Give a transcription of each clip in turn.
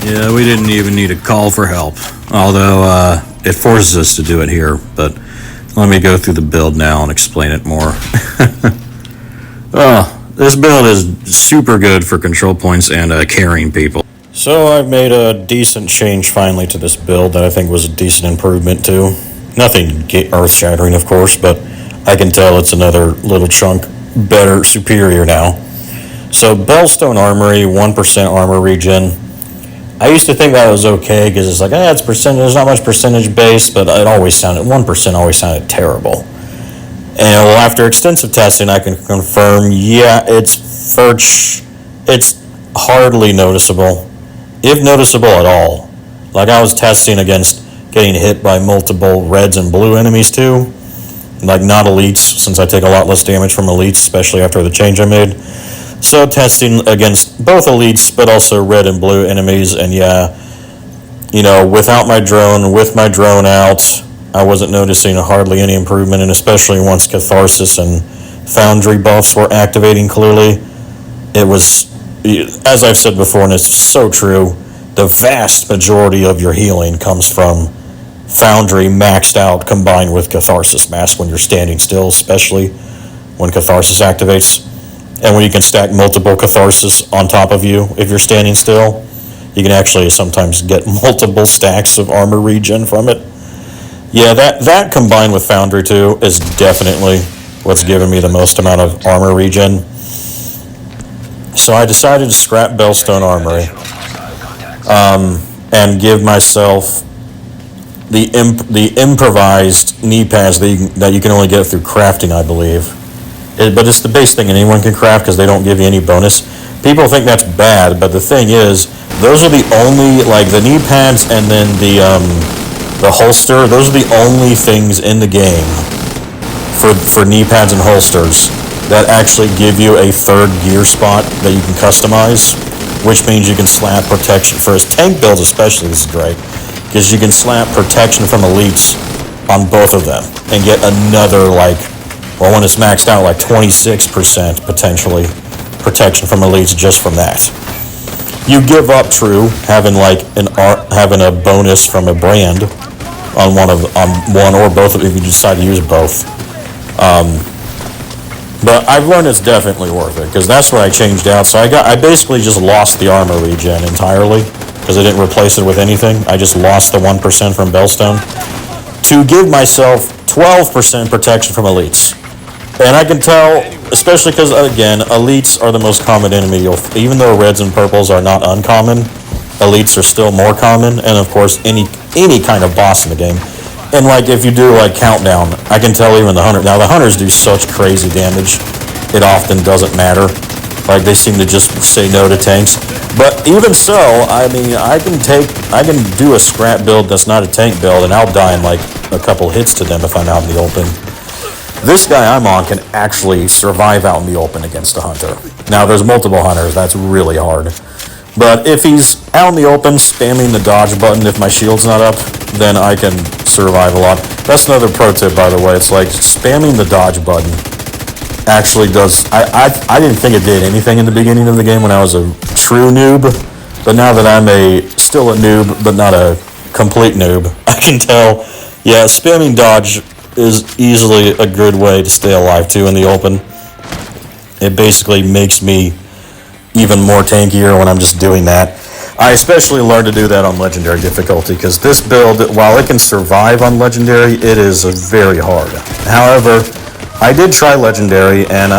Yeah, we didn't even need a call for help. Although, it forces us to do it here, but let me go through the build now and explain it more. This build is super good for control points and carrying people. So I've made a decent change finally to this build that I think was a decent improvement too. Nothing earth-shattering, of course, but I can tell it's another little chunk better, superior now. So Bellstone Armory, 1% armor regen. I used to think that was okay because it's like, it's percentage. There's not much percentage base, but it always sounded 1% always sounded terrible. And after extensive testing, I can confirm, it's hardly noticeable, if noticeable at all. Like I was testing against getting hit by multiple reds and blue enemies too, like not elites, since I take a lot less damage from elites, especially after the change I made. So testing against both elites, but also red and blue enemies, and without my drone, with my drone out, I wasn't noticing hardly any improvement, and especially once Catharsis and Foundry buffs were activating clearly, it was, as I've said before, and it's so true, the vast majority of your healing comes from Foundry maxed out combined with Catharsis Mask when you're standing still, especially when Catharsis activates. And when you can stack multiple Catharsis on top of you if you're standing still, you can actually sometimes get multiple stacks of armor regen from it. Yeah, that combined with Foundry too is definitely what's given me the most amount of armor regen. So I decided to scrap Bellstone Armory and give myself the improvised knee pads that you can only get through crafting, I believe. But it's the base thing anyone can craft because they don't give you any bonus. People think that's bad, but the thing is, those are the only, like the knee pads and then the holster, those are the only things in the game for knee pads and holsters that actually give you a third gear spot that you can customize, which means you can slap protection. For his tank builds especially, this is great, because you can slap protection from elites on both of them and get another, when it's maxed out, 26% potentially protection from elites just from that. You give up, true, having a bonus from a brand on one or both if you decide to use both. But I've learned it's definitely worth it because that's what I changed out. So I basically just lost the armor regen entirely because I didn't replace it with anything. I just lost the 1% from Bellstone to give myself 12% protection from elites. And I can tell, especially because, again, elites are the most common enemy. Even though reds and purples are not uncommon, elites are still more common. And, of course, any kind of boss in the game. And, if you do, Countdown, I can tell even the hunter. Now, the hunters do such crazy damage, it often doesn't matter. They seem to just say no to tanks. But even so, I can do a scrap build that's not a tank build, and I'll die in, a couple hits to them if I'm out in the open. This guy I'm on can actually survive out in the open against a hunter. Now, there's multiple hunters. That's really hard. But if he's out in the open spamming the dodge button, if my shield's not up, then I can survive a lot. That's another pro tip, by the way. It's spamming the dodge button actually does... I didn't think it did anything in the beginning of the game when I was a true noob. But now that I'm still a noob, but not a complete noob, I can tell, spamming dodge is easily a good way to stay alive too in the open. It basically makes me even more tankier when I'm just doing that. I especially learned to do that on Legendary difficulty because this build, while it can survive on Legendary, it is very hard. However, I did try Legendary, and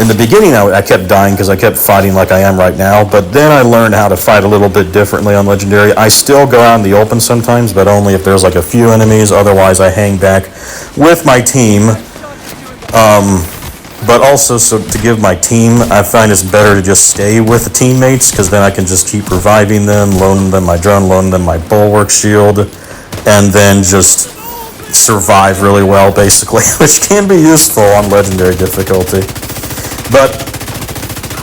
in the beginning I kept dying because I kept fighting like I am right now, but then I learned how to fight a little bit differently on Legendary. I still go out in the open sometimes, but only if there's a few enemies. Otherwise I hang back with my team. But also, so to give my team, I find it's better to just stay with the teammates because then I can just keep reviving them, loaning them my drone, loaning them my bulwark shield, and then just survive really well, basically, which can be useful on Legendary difficulty. But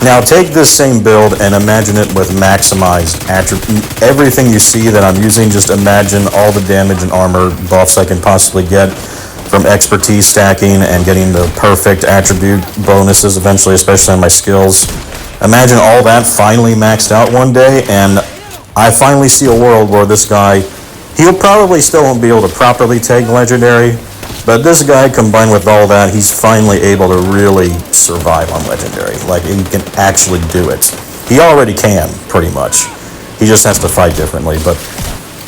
now take this same build and imagine it with maximized attribute. Everything you see that I'm using, just imagine all the damage and armor buffs I can possibly get from expertise stacking and getting the perfect attribute bonuses eventually, especially on my skills. Imagine all that finally maxed out one day, and I finally see a world where this guy, he'll probably still won't be able to properly take Legendary, but this guy, combined with all that, he's finally able to really survive on Legendary. Like, he can actually do it. He already can, pretty much. He just has to fight differently, but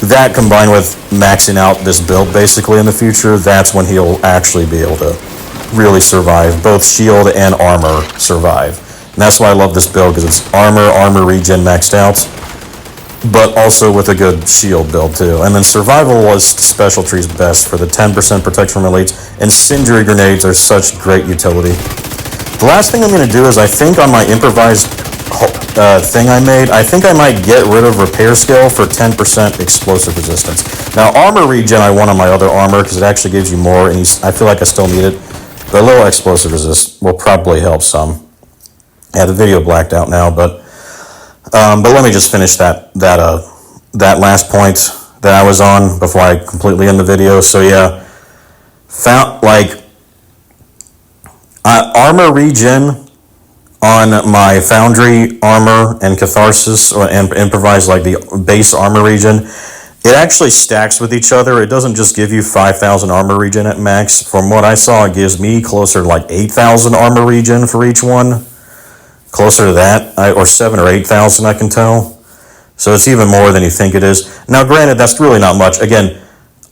that combined with maxing out this build basically in the future, that's when he'll actually be able to really survive. Both shield and armor survive. And that's why I love this build, because it's armor regen maxed out, but also with a good shield build too. And then survival was special trees best for the 10% protection from elites, and Cindery grenades are such great utility. The last thing I'm going to do is, I think on my improvised thing I made, I think I might get rid of repair skill for 10% explosive resistance. Now armor regen I want on my other armor because it actually gives you more, and I feel like I still need it. But a little explosive resist will probably help some. Yeah, the video blacked out now, but let me just finish that last point that I was on before I completely end the video. So yeah, armor regen on my Foundry armor and Catharsis and improvised, like the base armor regen, it actually stacks with each other. It doesn't just give you 5,000 armor regen at max. From what I saw, it gives me closer to like 8,000 armor regen for each one. Closer to that, or 7 or 8,000, I can tell. So it's even more than you think it is. Now granted, that's really not much. Again,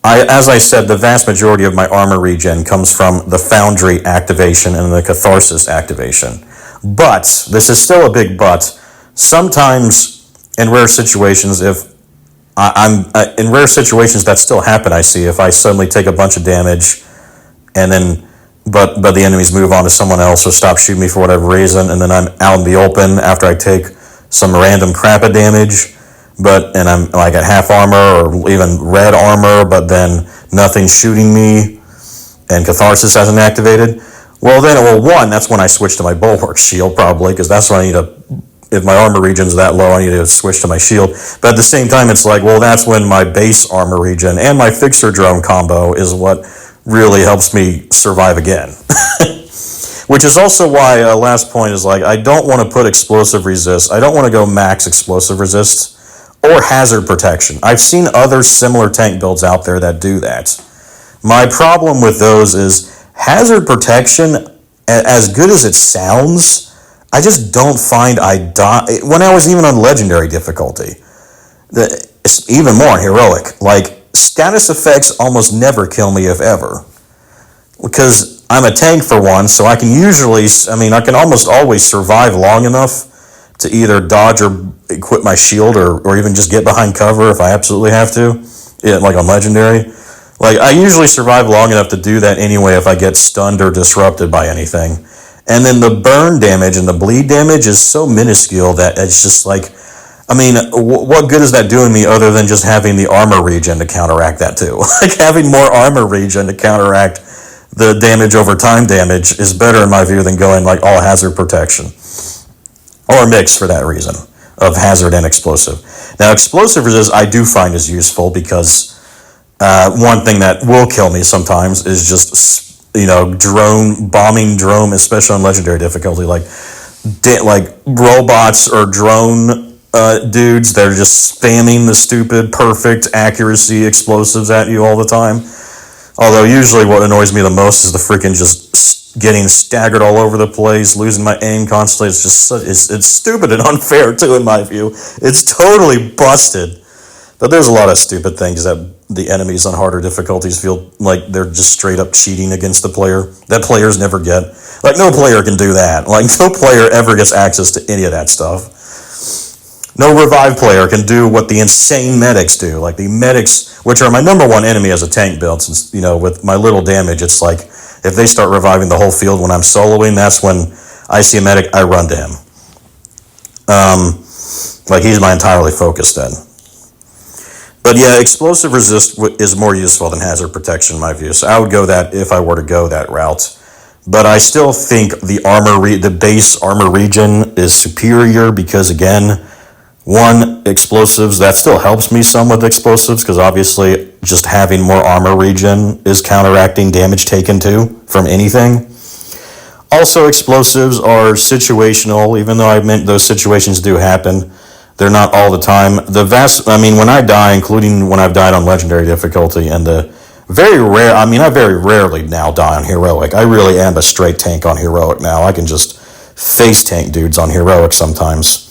as I said, the vast majority of my armor regen comes from the Foundry activation and the Catharsis activation. But, this is still a big but, sometimes in rare situations, in rare situations that still happen, I see, if I suddenly take a bunch of damage, and then, but the enemies move on to someone else or stop shooting me for whatever reason, and then I'm out in the open after I take some random crap of damage, and I'm like at half armor or even red armor, but then nothing's shooting me, and Catharsis hasn't activated. Well, that's when I switch to my Bulwark shield, probably, because that's when I need to, if my armor regen's that low, I need to switch to my shield. But at the same time, it's like, well, that's when my base armor regen and my Fixer Drone combo is what really helps me survive again. Which is also why, last point is like, I don't want to put explosive resist. I don't want to go max explosive resist or hazard protection. I've seen other similar tank builds out there that do that. My problem with those is, hazard protection, as good as it sounds, I just don't find I die. When I was even on legendary difficulty, even more on heroic, like status effects almost never kill me if ever. Because I'm a tank for one, so I can I can almost always survive long enough to either dodge or equip my shield or even just get behind cover if I absolutely have to, like on legendary. Like, I usually survive long enough to do that anyway if I get stunned or disrupted by anything. And then the burn damage and the bleed damage is so minuscule that it's just like, what good is that doing me other than just having the armor regen to counteract that too? Like, having more armor regen to counteract the damage over time damage is better in my view than going like all hazard protection. Or a mix for that reason, of hazard and explosive. Now, explosive resist I do find is useful because one thing that will kill me sometimes is just, bombing drone, especially on legendary difficulty, like robots or drone dudes that are just spamming the stupid perfect accuracy explosives at you all the time. Although usually what annoys me the most is the freaking just getting staggered all over the place, losing my aim constantly. It's just it's stupid and unfair too, in my view. It's totally busted. But there's a lot of stupid things that the enemies on harder difficulties feel like they're just straight up cheating against the player that players never get. Like, no player can do that. Like, no player ever gets access to any of that stuff. No revive player can do what the insane medics do. Like, the medics, which are my number one enemy as a tank build, since, with my little damage, it's like, if they start reviving the whole field when I'm soloing, that's when I see a medic, I run to him. Like, he's my entirely focus then. But yeah, explosive resist is more useful than hazard protection in my view. So I would go that if I were to go that route. But I still think the base armor regen is superior because, again, one, explosives, that still helps me some with explosives because obviously just having more armor regen is counteracting damage taken too from anything. Also, explosives are situational, even though I meant those situations do happen. They're not all the time. When I die, including when I've died on legendary difficulty, and the very rare, I very rarely now die on heroic. I really am a straight tank on heroic now. I can just face tank dudes on heroic sometimes.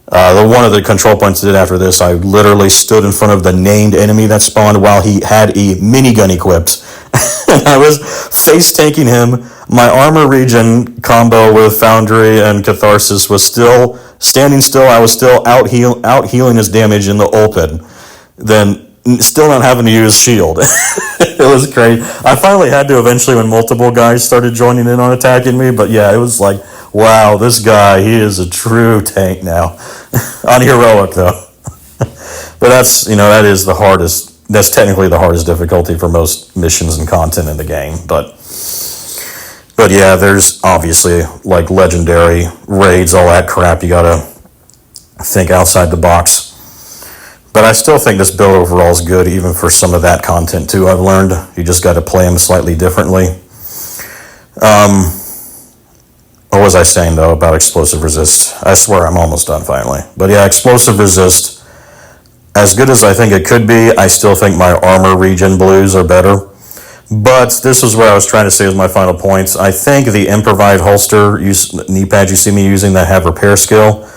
One of the control points I did after this, I literally stood in front of the named enemy that spawned while he had a minigun equipped. And I was face tanking him. My armor regen combo with Foundry and Catharsis was still standing still. I was still out healing his damage in the open. Then still not having to use shield. It was great. I finally had to eventually when multiple guys started joining in on attacking me. But yeah, it was like, wow, this guy, he is a true tank now. On heroic though. But that is the hardest. That's technically the hardest difficulty for most missions and content in the game. But yeah, there's obviously like legendary raids, all that crap. You gotta think outside the box. But I still think this build overall is good, even for some of that content too. I've learned you just got to play them slightly differently. What was I saying though about explosive resist? I swear I'm almost done finally. But yeah, explosive resist. As good as I think it could be, I still think my armor regen blues are better. But this is what I was trying to say as my final points. I think the improvised holster knee pads you see me using that have repair skill.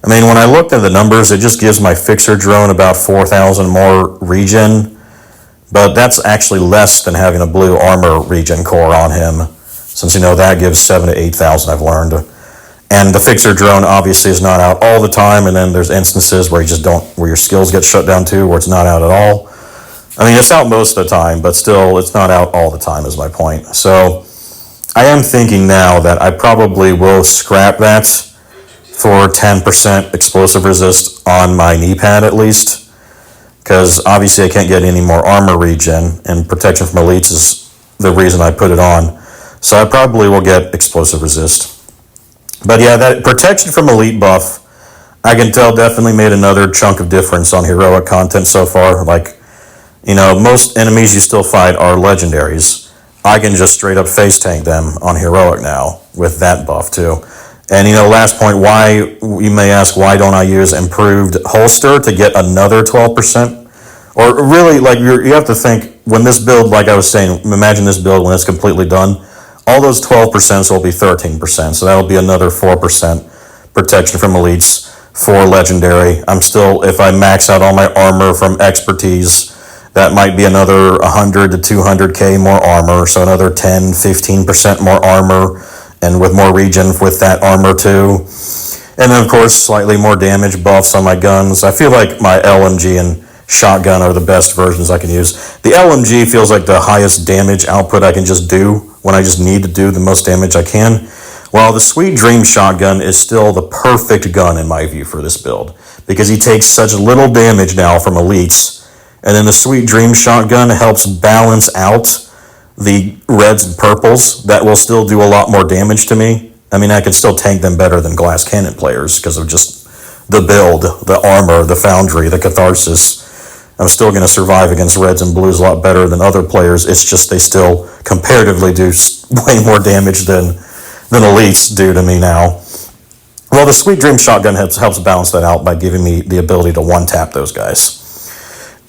When I looked at the numbers, it just gives my fixer drone about 4,000 more regen. But that's actually less than having a blue armor regen core on him. Since that gives 7,000 to 8,000, I've learned. And the fixer drone obviously is not out all the time, and then there's instances where where your skills get shut down too, where it's not out at all. It's out most of the time, but still, it's not out all the time is my point. So, I am thinking now that I probably will scrap that for 10% explosive resist on my knee pad at least, because obviously I can't get any more armor regen, and protection from elites is the reason I put it on. So I probably will get explosive resist. But yeah, that protection from elite buff, I can tell definitely made another chunk of difference on heroic content so far. Most enemies you still fight are legendaries. I can just straight up face tank them on heroic now with that buff too. And last point, why, you may ask, why don't I use improved holster to get another 12%? Or really, you have to think, when this build, like I was saying, imagine this build when it's completely done, all those 12% will be 13%, so that'll be another 4% protection from elites for legendary. I'm still, if I max out all my armor from expertise, that might be another 100 to 200k more armor, so another 10, 15% more armor, and with more regen with that armor too. And then of course, slightly more damage buffs on my guns. I feel like my LMG and shotgun are the best versions I can use. The LMG feels like the highest damage output I can just do when I just need to do the most damage I can. While the Sweet Dream shotgun is still the perfect gun in my view for this build, because he takes such little damage now from elites, and then the Sweet Dream shotgun helps balance out the reds and purples that will still do a lot more damage to me. I can still tank them better than glass cannon players because of just the build, the armor, the foundry, the catharsis. I'm still going to survive against reds and blues a lot better than other players. It's just they still comparatively do way more damage than elites do to me now. Well, the Sweet Dream shotgun helps balance that out by giving me the ability to one-tap those guys.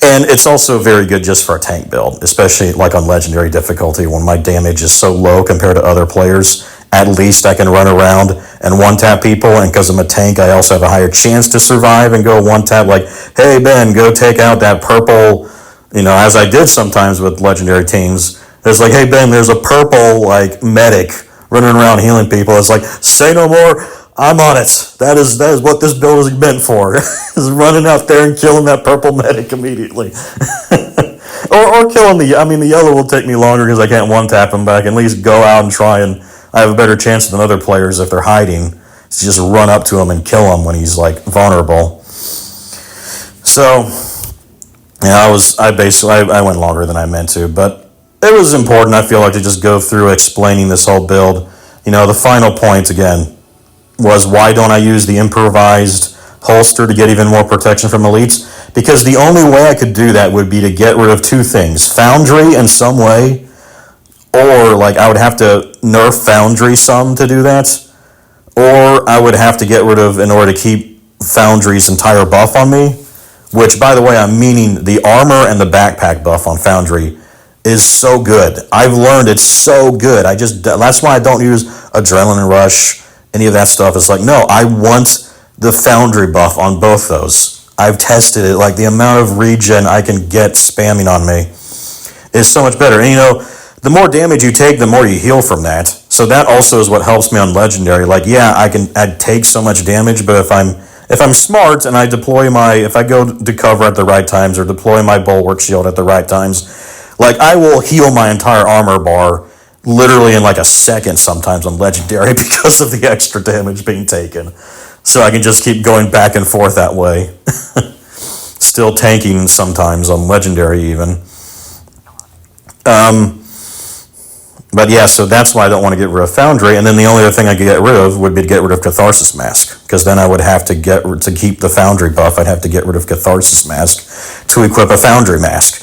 And it's also very good just for a tank build, especially like on legendary difficulty when my damage is so low compared to other players. At least I can run around and one-tap people, and because I'm a tank, I also have a higher chance to survive and go one-tap like, hey, Ben, go take out that purple, as I did sometimes with legendary teams. It's like, hey, Ben, there's a purple, medic running around healing people. It's like, say no more, I'm on it. That is what this build is meant for, is running out there and killing that purple medic immediately. or killing the yellow will take me longer because I can't one-tap him back. At least go out and try, and I have a better chance than other players if they're hiding to just run up to him and kill him when he's vulnerable. So yeah, I went longer than I meant to, but it was important, I feel like, to just go through explaining this whole build. The final point again was, why don't I use the improvised holster to get even more protection from elites? Because the only way I could do that would be to get rid of two things: Foundry in some way, or I would have to nerf Foundry some to do that, or I would have to get rid of, in order to keep Foundry's entire buff on me, which, by the way, I'm meaning the armor and the backpack buff on Foundry is so good. I've learned it's so good. That's why I don't use Adrenaline Rush, any of that stuff. It's like, no, I want the Foundry buff on both those. I've tested it. Like, the amount of regen I can get spamming on me is so much better. And, you know, the more damage you take, the more you heal from that. So that also is what helps me on Legendary. Like, yeah, I'd take so much damage, but if I'm smart and I if I go to cover at the right times or deploy my Bulwark Shield at the right times, like, I will heal my entire armor bar literally in like a second sometimes on Legendary because of the extra damage being taken. So I can just keep going back and forth that way. Still tanking sometimes on Legendary even. But yeah, so that's why I don't want to get rid of Foundry. And then the only other thing I could get rid of would be to get rid of Catharsis Mask, because then I would have to to keep the Foundry buff, I'd have to get rid of Catharsis Mask to equip a Foundry Mask.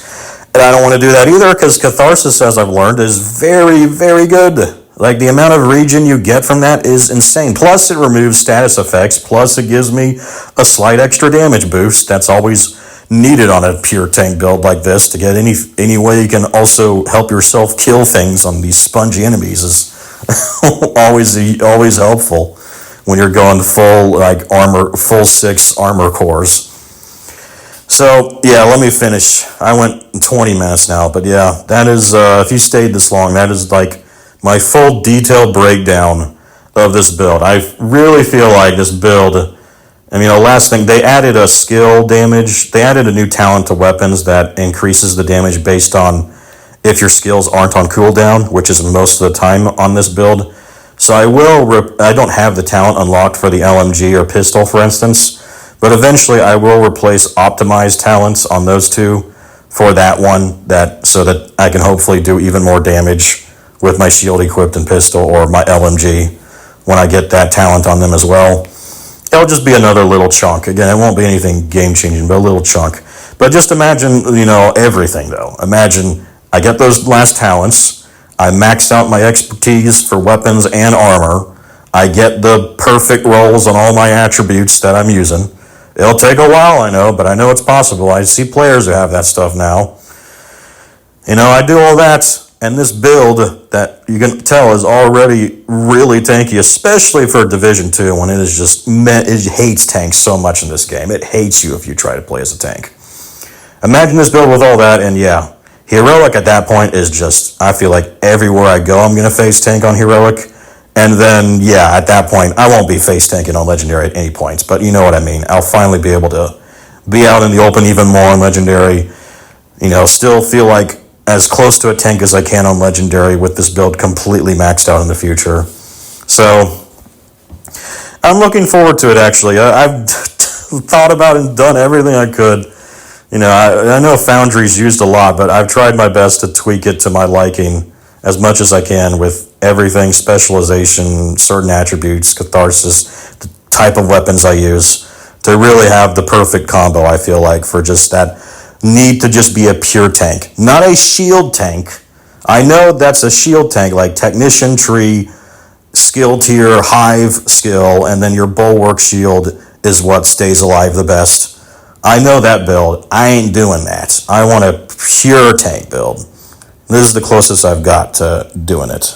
And I don't want to do that either, because Catharsis, as I've learned, is very, very good. Like, the amount of regen you get from that is insane. Plus, it removes status effects. Plus, it gives me a slight extra damage boost. That's always needed on a pure tank build like this. To get any way you can also help yourself kill things on these spongy enemies is always helpful when you're going full full 6 armor cores. So yeah, let me finish. I went 20 minutes now, but yeah, that is if you stayed this long, that is like my full detailed breakdown of this build. I really feel like this build, I mean, the last thing, they added a skill damage. They added a new talent to weapons that increases the damage based on if your skills aren't on cooldown, which is most of the time on this build. So I don't have the talent unlocked for the LMG or pistol, for instance, but eventually I will replace optimized talents on those two for that one, so that I can hopefully do even more damage with my shield equipped and pistol or my LMG when I get that talent on them as well. It'll just be another little chunk. Again, it won't be anything game-changing, but a little chunk. But just imagine, everything, though. Imagine I get those last talents. I max out my expertise for weapons and armor. I get the perfect rolls on all my attributes that I'm using. It'll take a while, I know, but I know it's possible. I see players who have that stuff now. I do all that, and this build that you can tell is already really tanky, especially for Division 2, when it hates tanks so much in this game. It hates you if you try to play as a tank. Imagine this build with all that, and yeah, Heroic at that point is just, I feel like everywhere I go I'm going to face tank on Heroic. And then, yeah, at that point, I won't be face tanking on Legendary at any points, but you know what I mean. I'll finally be able to be out in the open even more on Legendary, still feel like as close to a tank as I can on Legendary with this build completely maxed out in the future. So, I'm looking forward to it, actually. I've thought about and done everything I could. I know Foundry's used a lot, but I've tried my best to tweak it to my liking as much as I can with everything, specialization, certain attributes, Catharsis, the type of weapons I use, to really have the perfect combo, I feel like, for just that need to just be a pure tank. Not a shield tank. I know that's a shield tank, like Technician Tree, skill tier, Hive skill, and then your Bulwark Shield is what stays alive the best. I know that build. I ain't doing that. I want a pure tank build. This is the closest I've got to doing it.